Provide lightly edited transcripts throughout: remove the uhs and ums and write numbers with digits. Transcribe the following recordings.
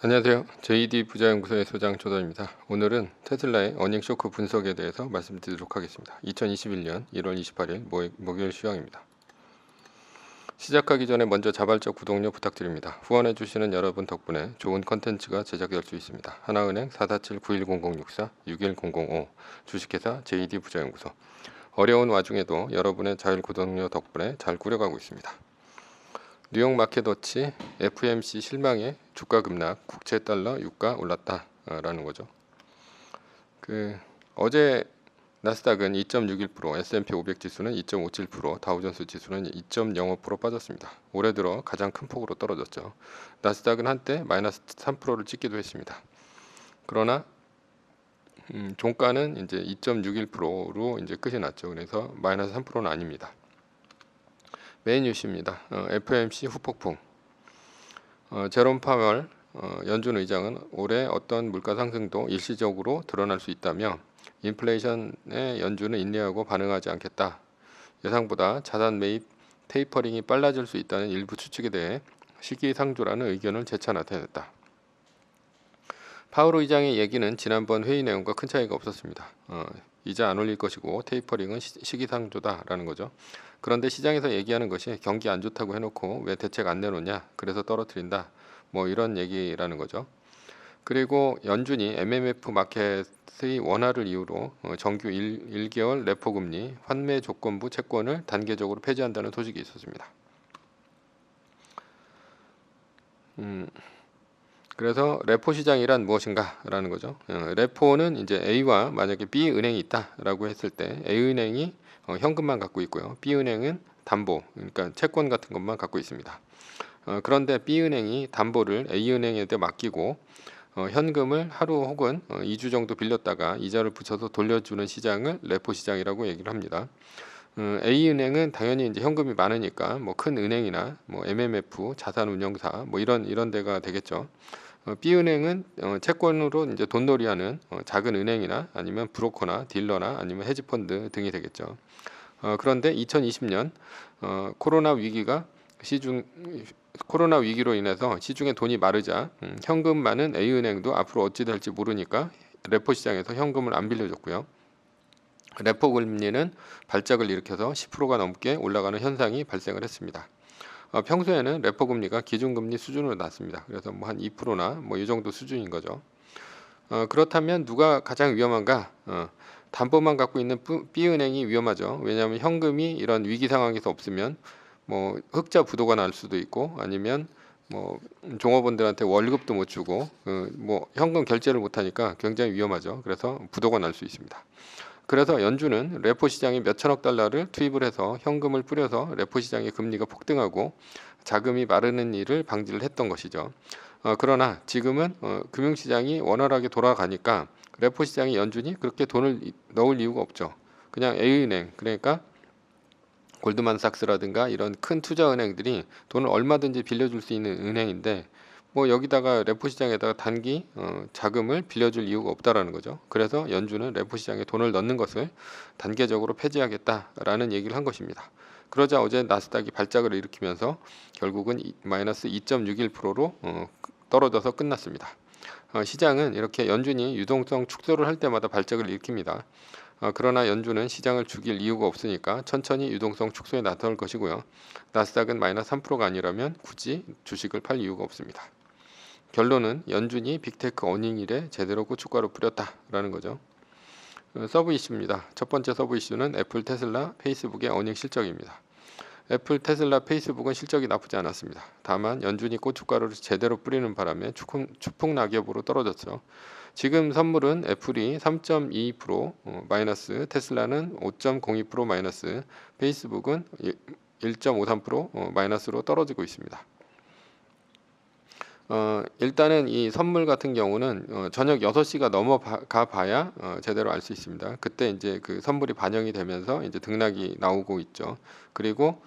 안녕하세요. JD 부자연구소의 소장 조던입니다. 오늘은 테슬라의 어닝 쇼크 분석에 대해서 말씀드리도록 하겠습니다. 2021년 1월 28일 목요일 시황입니다. 시작하기 전에 먼저 자발적 구독료 부탁드립니다. 후원해 주시는 여러분 덕분에 좋은 컨텐츠가 제작될 수 있습니다. 하나은행 447-910064-61005 주식회사 JD 부자연구소. 어려운 와중에도 여러분의 자율 구독료 덕분에 잘 꾸려가고 있습니다. 뉴욕 마켓워치 FOMC 실망에 주가 급락, 국채 달러 유가 올랐다라는 거죠. 어제 나스닥은 2.61%, S&P 500 지수는 2.57%, 다우존스 지수는 2.05% 빠졌습니다. 올해 들어 가장 큰 폭으로 떨어졌죠. 나스닥은 한때 마이너스 3%를 찍기도 했습니다. 그러나 종가는 이제 2.61%로 이제 끝이 났죠. 그래서 마이너스 3%는 아닙니다. 메인 뉴스입니다. FOMC 후폭풍. 제롬 파월 연준 의장은 올해 어떤 물가 상승도 일시적으로 드러날 수 있다며 인플레이션에 연준은 인내하고 반응하지 않겠다. 예상보다 자산 매입 테이퍼링이 빨라질 수 있다는 일부 추측에 대해 시기상조라는 의견을 재차 나타냈다. 파월 의장의 얘기는 지난번 회의 내용과 큰 차이가 없었습니다. 이자 안 올릴 것이고 테이퍼링은 시기상조다라는 거죠. 그런데 시장에서 얘기하는 것이 경기 안 좋다고 해놓고 왜 대책 안 내놓냐, 그래서 떨어뜨린다, 뭐 이런 얘기라는 거죠. 그리고 연준이 MMF 마켓의 원화를 이유로 정규 1개월 레포 금리 환매 조건부 채권을 단계적으로 폐지한다는 소식이 있었습니다. 그래서 레포 시장이란 무엇인가라는 거죠. 레포는 이제 A와 만약에 B 은행이 있다라고 했을 때 A 은행이 현금만 갖고 있고요. B 은행은 담보, 그러니까 채권 같은 것만 갖고 있습니다. 그런데 B 은행이 담보를 A 은행에게 맡기고 현금을 하루 혹은 2주 정도 빌렸다가 이자를 붙여서 돌려주는 시장을 레포 시장이라고 얘기를 합니다. A 은행은 당연히 이제 현금이 많으니까 뭐 큰 은행이나 뭐 MMF 자산운용사 뭐 이런 데가 되겠죠. B 은행은 채권으로 이제 돈놀이하는 작은 은행이나 아니면 브로커나 딜러나 아니면 헤지펀드 등이 되겠죠. 그런데 2020년 코로나 위기로 인해서 시중에 돈이 마르자 현금 많은 A 은행도 앞으로 어찌 될지 모르니까 레포 시장에서 현금을 안 빌려줬고요. 레포 금리는 발작을 일으켜서 10%가 넘게 올라가는 현상이 발생을 했습니다. 평소에는 레포 금리가 기준금리 수준으로 낮습니다. 그래서 뭐 한 2%나 뭐 이 정도 수준인 거죠. 그렇다면 누가 가장 위험한가? 담보만 갖고 있는 B 은행이 위험하죠. 왜냐하면 현금이 이런 위기 상황에서 없으면 뭐 흑자 부도가 날 수도 있고 아니면 뭐 종업원들한테 월급도 못 주고 뭐 현금 결제를 못 하니까 굉장히 위험하죠. 그래서 부도가 날 수 있습니다. 그래서 연준은 레포 시장에 몇천억 달러를 투입을 해서 현금을 뿌려서 레포 시장의 금리가 폭등하고 자금이 마르는 일을 방지를 했던 것이죠. 그러나 지금은 금융시장이 원활하게 돌아가니까 레포 시장에 연준이 그렇게 돈을 넣을 이유가 없죠. 그냥 A은행, 그러니까 골드만삭스라든가 이런 큰 투자은행들이 돈을 얼마든지 빌려줄 수 있는 은행인데 뭐 여기다가 레포 시장에다가 단기 자금을 빌려줄 이유가 없다라는 거죠. 그래서 연준은 레포 시장에 돈을 넣는 것을 단계적으로 폐지하겠다라는 얘기를 한 것입니다. 그러자 어제 나스닥이 발작을 일으키면서 결국은 마이너스 2.61%로 떨어져서 끝났습니다. 시장은 이렇게 연준이 유동성 축소를 할 때마다 발작을 일으킵니다. 그러나 연준은 시장을 죽일 이유가 없으니까 천천히 유동성 축소에 나타날 것이고요. 나스닥은 마이너스 3%가 아니라면 굳이 주식을 팔 이유가 없습니다. 결론은 연준이 빅테크 어닝일에 제대로 고춧가루 뿌렸다라는 거죠. 서브 이슈입니다. 첫 번째 서브 이슈는 애플, 테슬라, 페이스북의 어닝 실적입니다. 애플, 테슬라, 페이스북은 실적이 나쁘지 않았습니다. 다만 연준이 고춧가루를 제대로 뿌리는 바람에 추풍낙엽으로 떨어졌죠. 지금 선물은 애플이 3.2% 마이너스, 테슬라는 5.02% 마이너스, 페이스북은 1.53% 마이너스로 떨어지고 있습니다. 일단은 이 선물 같은 경우는 저녁 6시가 넘어가 봐야 제대로 알 수 있습니다. 그때 이제 그 선물이 반영이 되면서 이제 등락이 나오고 있죠. 그리고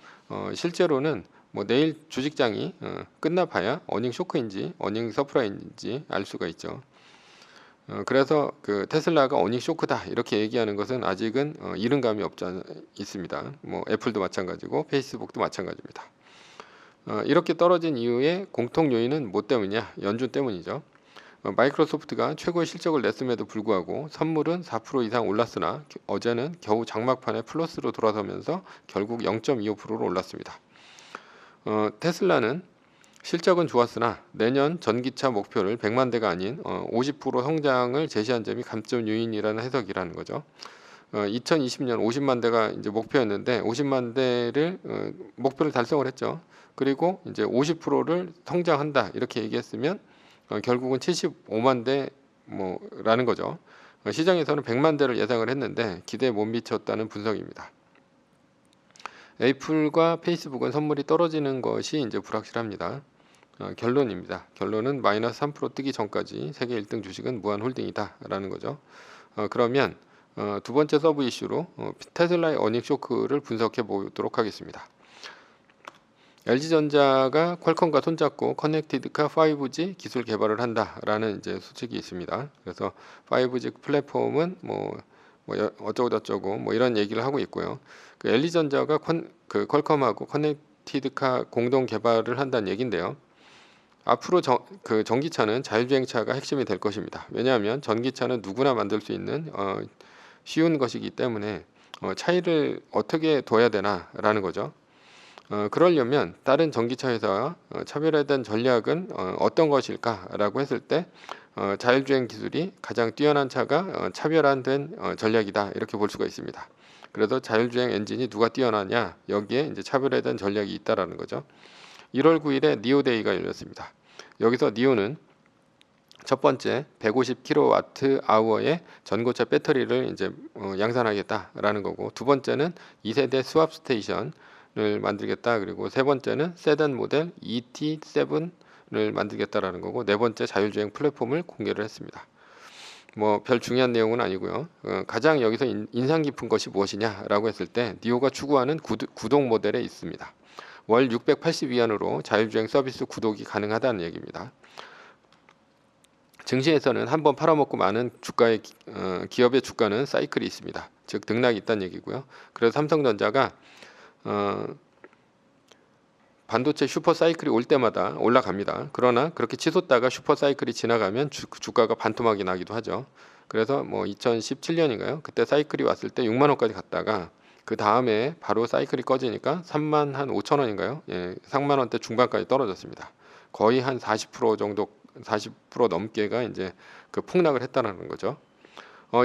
실제로는 뭐 내일 주식장이 끝나 봐야 어닝 쇼크인지 어닝 서프라이즈인지 알 수가 있죠. 그래서 그 테슬라가 어닝 쇼크다 이렇게 얘기하는 것은 아직은 이른감이 없지 있습니다. 뭐 애플도 마찬가지고 페이스북도 마찬가지입니다. 이렇게 떨어진 이유의 공통 요인은 뭐 때문이냐? 연준 때문이죠. 마이크로소프트가 최고의 실적을 냈음에도 불구하고 선물은 4% 이상 올랐으나 어제는 겨우 장막판에 플러스로 돌아서면서 결국 0.25%로 올랐습니다. 테슬라는 실적은 좋았으나 내년 전기차 목표를 100만 대가 아닌 50% 성장을 제시한 점이 감점 요인이라는 해석이라는 거죠. 2020년 50만 대가 이제 목표였는데 50만 대를 목표를 달성을 했죠. 그리고 이제 50%를 성장한다 이렇게 얘기했으면 결국은 75만 대 뭐라는 거죠. 시장에서는 100만 대를 예상을 했는데 기대에 못 미쳤다는 분석입니다. 애플과 페이스북은 선물이 떨어지는 것이 이제 불확실합니다. 결론입니다. 결론은 마이너스 3% 뜨기 전까지 세계 1등 주식은 무한홀딩이다라는 거죠. 그러면 두 번째 서브 이슈로 테슬라의 어닝 쇼크를 분석해 보도록 하겠습니다. LG전자가 퀄컴과 손잡고 커넥티드카 5G 기술 개발을 한다라는 이제 수칙이 있습니다. 그래서 5G 플랫폼은 어쩌고 저쩌고 이런 얘기를 하고 있고요. 그 LG전자가 퀄컴하고 커넥티드카 공동 개발을 한다는 얘기인데요. 앞으로 전기차는 자율주행차가 핵심이 될 것입니다. 왜냐하면 전기차는 누구나 만들 수 있는 쉬운 것이기 때문에 차이를 어떻게 둬야 되나라는 거죠. 그러려면 다른 전기차 회사와 차별화된 전략은 어떤 것일까라고 했을 때 자율주행 기술이 가장 뛰어난 차가 차별화된 전략이다 이렇게 볼 수가 있습니다. 그래서 자율주행 엔진이 누가 뛰어나냐 여기에 이제 차별화된 전략이 있다라는 거죠. 1월 9일에 니오데이가 열렸습니다. 여기서 니오는 첫 번째 150kWh의 전고체 배터리를 이제 양산하겠다라는 거고, 두 번째는 2세대 스왑 스테이션을 만들겠다. 그리고 세 번째는 세단 모델 ET7을 만들겠다라는 거고, 네 번째 자율주행 플랫폼을 공개를 했습니다. 별 중요한 내용은 아니고요. 가장 여기서 인상 깊은 것이 무엇이냐라고 했을 때 니오가 추구하는 구독 모델에 있습니다. 월 680위안으로 자율주행 서비스 구독이 가능하다는 얘기입니다. 증시에서는 한번 팔아먹고 많은 기업의 주가는 사이클이 있습니다. 즉 등락이 있다는 얘기고요. 그래서 삼성전자가 반도체 슈퍼 사이클이 올 때마다 올라갑니다. 그러나 그렇게 치솟다가 슈퍼 사이클이 지나가면 주가가 반토막이 나기도 하죠. 그래서 2017년인가요? 그때 사이클이 왔을 때 6만 원까지 갔다가 그 다음에 바로 사이클이 꺼지니까 3만 한 5천 원인가요? 예, 3만 원대 중반까지 떨어졌습니다. 거의 한 40% 정도, 40% 넘게가 이제 그 폭락을 했다는 거죠.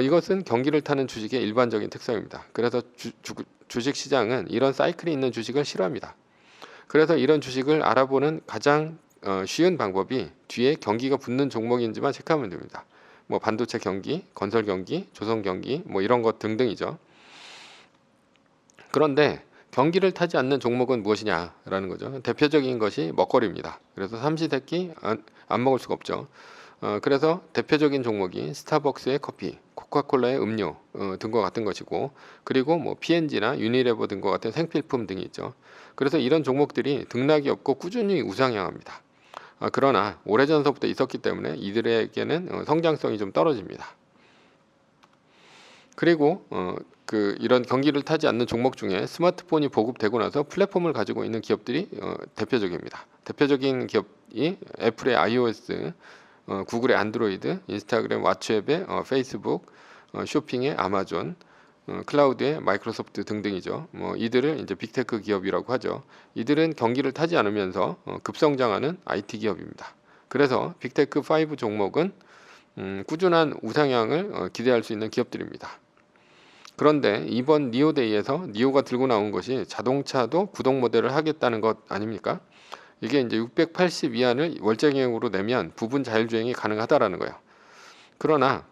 이것은 경기를 타는 주식의 일반적인 특성입니다. 그래서 주식 시장은 이런 사이클이 있는 주식을 싫어합니다. 그래서 이런 주식을 알아보는 가장 쉬운 방법이 뒤에 경기가 붙는 종목인지만 체크하면 됩니다. 반도체 경기, 건설 경기, 조선 경기, 이런 것 등등이죠. 그런데 경기를 타지 않는 종목은 무엇이냐라는 거죠. 대표적인 것이 먹거리입니다. 그래서 삼시세끼 안 먹을 수가 없죠. 그래서 대표적인 종목이 스타벅스의 커피, 코카콜라의 음료 등과 같은 것이고, 그리고 P&G나 유니레버 등과 같은 생필품 등이 있죠. 그래서 이런 종목들이 등락이 없고 꾸준히 우상향합니다. 그러나 오래전서부터 있었기 때문에 이들에게는 성장성이 좀 떨어집니다. 그리고 이런 경기를 타지 않는 종목 중에 스마트폰이 보급되고 나서 플랫폼을 가지고 있는 기업들이 대표적입니다. 대표적인 기업이 애플의 iOS, 구글의 안드로이드, 인스타그램, 왓츠앱의 페이스북, 쇼핑의 아마존, 클라우드의 마이크로소프트 등등이죠. 이들을 이제 빅테크 기업이라고 하죠. 이들은 경기를 타지 않으면서 급성장하는 IT 기업입니다. 그래서 빅테크 5 종목은 꾸준한 우상향을 기대할 수 있는 기업들입니다. 그런데 이번 니오데이에서 니오가 들고 나온 것이 자동차도 구독 모델을 하겠다는 것 아닙니까? 이게 이제 680위안을 월정액으로 내면 부분 자율주행이 가능하다라는 거예요. 그러나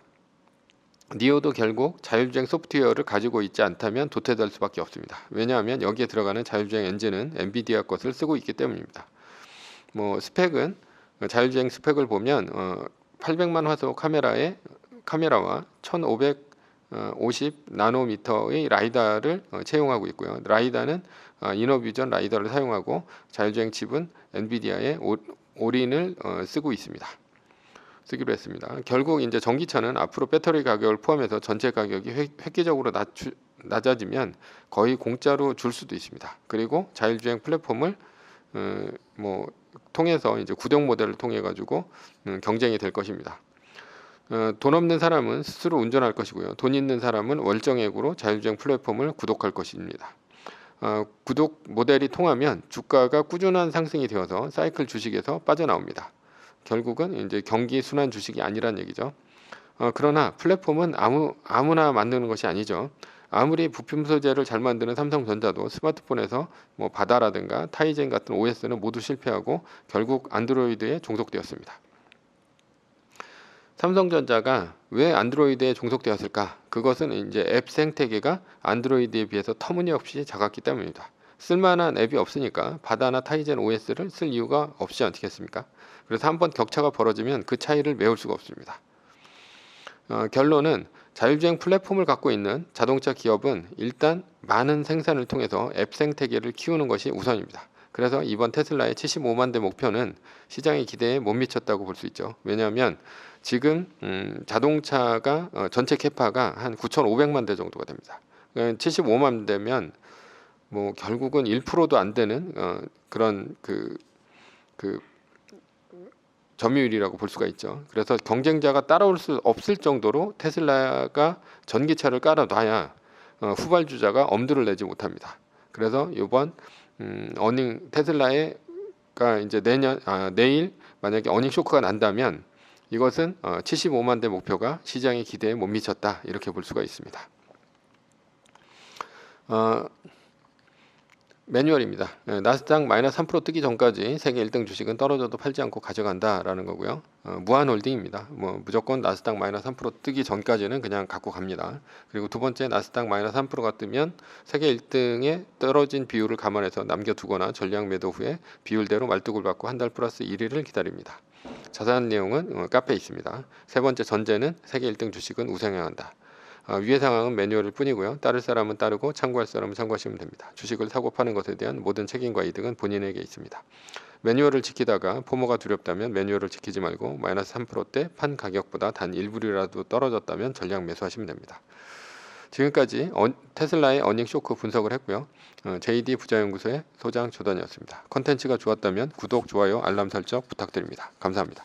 니오도 결국 자율주행 소프트웨어를 가지고 있지 않다면 도태될 수밖에 없습니다. 왜냐하면 여기에 들어가는 자율주행 엔진은 엔비디아 것을 쓰고 있기 때문입니다. 스펙은 자율주행 스펙을 보면 800만 화소 카메라와 1550 나노미터의 라이다를 채용하고 있고요. 라이다는 이너비전 라이다를 사용하고 자율주행 칩은 엔비디아의 오린을 쓰기로 했습니다. 결국 이제 전기차는 앞으로 배터리 가격을 포함해서 전체 가격이 획기적으로 낮아지면 거의 공짜로 줄 수도 있습니다. 그리고 자율주행 플랫폼을 뭐 통해서 이제 구독 모델을 통해 가지고 경쟁이 될 것입니다. 돈 없는 사람은 스스로 운전할 것이고요. 돈 있는 사람은 월정액으로 자율주행 플랫폼을 구독할 것입니다. 구독 모델이 통하면 주가가 꾸준한 상승이 되어서 사이클 주식에서 빠져나옵니다. 결국은 이제 경기 순환 주식이 아니란 얘기죠. 그러나 플랫폼은 아무나 만드는 것이 아니죠. 아무리 부품 소재를 잘 만드는 삼성전자도 스마트폰에서 뭐 바다라든가 타이젠 같은 OS는 모두 실패하고 결국 안드로이드에 종속되었습니다. 삼성전자가 왜 안드로이드에 종속되었을까? 그것은 이제 앱 생태계가 안드로이드에 비해서 터무니없이 작았기 때문입니다. 쓸만한 앱이 없으니까 바다나 타이젠 OS를 쓸 이유가 없지 않겠습니까? 그래서 한번 격차가 벌어지면 그 차이를 메울 수가 없습니다. 결론은 자율주행 플랫폼을 갖고 있는 자동차 기업은 일단 많은 생산을 통해서 앱 생태계를 키우는 것이 우선입니다. 그래서 이번 테슬라의 75만 대 목표는 시장의 기대에 못 미쳤다고 볼 수 있죠. 왜냐하면 지금 자동차가 전체 캐파가 한 9,500만 대 정도가 됩니다. 75만 대면 뭐 결국은 1%도 안 되는 그런 그 점유율이라고 볼 수가 있죠. 그래서 경쟁자가 따라올 수 없을 정도로 테슬라가 전기차를 깔아놔야 후발주자가 엄두를 내지 못합니다. 그래서 이번 테슬라가 이제 내일 만약에 어닝 쇼크가 난다면 이것은 75만 대 목표가 시장의 기대에 못 미쳤다 이렇게 볼 수가 있습니다. 매뉴얼입니다. 나스닥 마이너스 3% 뜨기 전까지 세계 1등 주식은 떨어져도 팔지 않고 가져간다라는 거고요. 무한 홀딩입니다. 뭐 무조건 나스닥 마이너스 3% 뜨기 전까지는 그냥 갖고 갑니다. 그리고 두 번째 나스닥 마이너스 3%가 뜨면 세계 1등의 떨어진 비율을 감안해서 남겨두거나 전량 매도 후에 비율대로 말뚝을 받고 한 달 플러스 1위를 기다립니다. 자세한 내용은 카페에 있습니다. 세 번째 전제는 세계 1등 주식은 우상향 한다. 위의 상황은 매뉴얼일 뿐이고요. 따를 사람은 따르고 참고할 사람은 참고하시면 됩니다. 주식을 사고 파는 것에 대한 모든 책임과 이득은 본인에게 있습니다. 매뉴얼을 지키다가 포모가 두렵다면 매뉴얼을 지키지 말고 마이너스 3%대 판 가격보다 단 1불이라도 떨어졌다면 전량 매수하시면 됩니다. 지금까지 테슬라의 어닝 쇼크 분석을 했고요. JD 부자연구소의 소장 조단이었습니다. 컨텐츠가 좋았다면 구독, 좋아요, 알람 설정 부탁드립니다. 감사합니다.